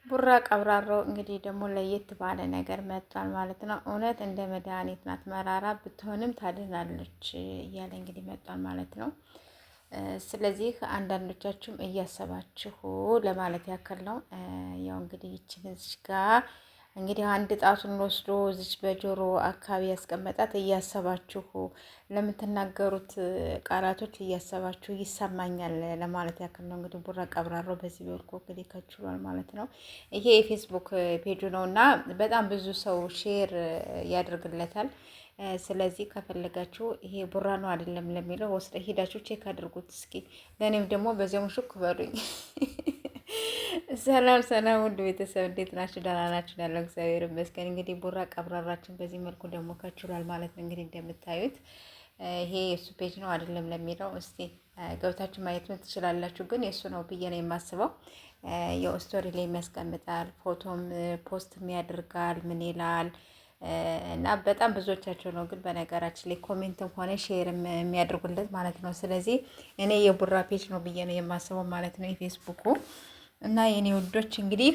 ቡራ ቀብራሮ እንግዲህ ደግሞ ለየት ባለ ነገር መጥቷል ማለት ነው። እውነት እንደ መድኃኒት ናት፣ መራራ ብትሆንም ታድናለች እያለ እንግዲህ መጥቷል ማለት ነው። ስለዚህ አንዳንዶቻችሁም እያሰባችሁ ለማለት ያክል ነው። ያው እንግዲህ ይችን እዚች ጋር እንግዲህ አንድ ጣቱን ወስዶ እዚች በጆሮ አካባቢ ያስቀመጣት እያሰባችሁ ለምትናገሩት ቃላቶች እያሰባችሁ ይሰማኛል ለማለት ያክል ነው። እንግዲህ ቡራ ቀብራሮ በዚህ በልኩ እንግዲህ ከችሏል ማለት ነው። ይሄ የፌስቡክ ፔጁ ነው እና በጣም ብዙ ሰው ሼር ያደርግለታል። ስለዚህ ከፈለጋችሁ ይሄ ቡራ ነው አይደለም ለሚለው ወስደ ሄዳችሁ ቼክ አድርጉት እስኪ። ለእኔም ደግሞ በዚያው ሙሽክ በሉኝ። ሰላም ሰላም፣ ውድ ቤተሰብ እንዴት ናችሁ? ደህና ናችሁ? ያለው እግዚአብሔር ይመስገን። እንግዲህ ቡራ ቀብራራችን በዚህ መልኩ ደግሞ ከችሏል ማለት ነው። እንግዲህ እንደምታዩት ይሄ የእሱ ፔጅ ነው አይደለም ለሚለው እስቲ ገብታችሁ ማየት ትችላላችሁ። ግን የእሱ ነው ብዬ ነው የማስበው። ያው ስቶሪ ላይ የሚያስቀምጣል፣ ፎቶም ፖስትም ያደርጋል፣ ምን ይላል እና በጣም ብዙዎቻቸው ነው ግን በነገራችን ላይ ኮሜንትም ሆነ ሼር የሚያደርጉለት ማለት ነው። ስለዚህ እኔ የቡራ ፔጅ ነው ብዬ ነው የማስበው ማለት ነው የፌስቡኩ። እና የኔ ውዶች እንግዲህ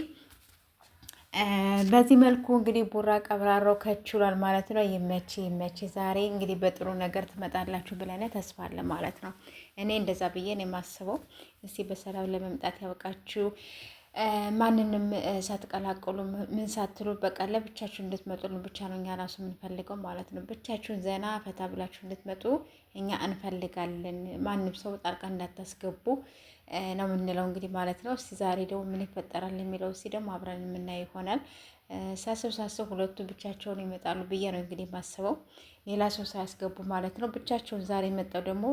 በዚህ መልኩ እንግዲህ ቡራ ቀብራራው ከችሏል ማለት ነው። ይመች ዛሬ እንግዲህ በጥሩ ነገር ትመጣላችሁ ብለን ተስፋ አለ ማለት ነው። እኔ እንደዛ ብዬ ነው የማስበው። እስቲ በሰላም ለመምጣት ያውቃችሁ። ማንንም ሳትቀላቅሉ ምን ሳትሉ በቃ ለብቻችሁ እንድትመጡልን ብቻ ነው እኛ ራሱ የምንፈልገው ማለት ነው። ብቻችሁን ዘና ፈታ ብላችሁ እንድትመጡ እኛ እንፈልጋለን። ማንም ሰው ጣልቃ እንዳታስገቡ ነው የምንለው እንግዲህ ማለት ነው። እስቲ ዛሬ ደግሞ ምን ይፈጠራል የሚለው እስቲ ደግሞ አብረን የምናየው ይሆናል። ሳስብ ሁለቱ ብቻቸውን ይመጣሉ ብዬ ነው እንግዲህ የማስበው፣ ሌላ ሰው ሳያስገቡ ማለት ነው። ብቻቸውን ዛሬ የመጣው ደግሞ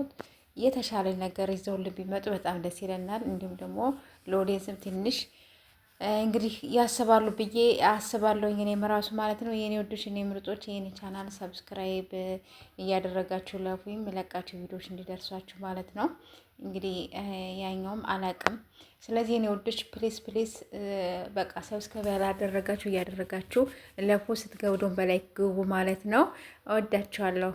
የተሻለ ነገር ይዘውልን ቢመጡ በጣም ደስ ይለናል። እንዲሁም ደግሞ ለኦዲየንስም ትንሽ እንግዲህ ያስባሉ ብዬ አስባለሁ እኔም ራሱ ማለት ነው። የኔ ወዶች፣ የኔ ምርጦች፣ የኔ ቻናል ሰብስክራይብ እያደረጋችሁ ለፉኝ የሚለቃችሁ ቪዲዮዎች እንዲደርሷችሁ ማለት ነው። እንግዲህ ያኛውም አላቅም። ስለዚህ የኔ ወዶች ፕሌስ በቃ ሰብስክራይብ ያላደረጋችሁ እያደረጋችሁ ለፉ ስትገቡዶን በላይ ግቡ ማለት ነው። እወዳችኋለሁ።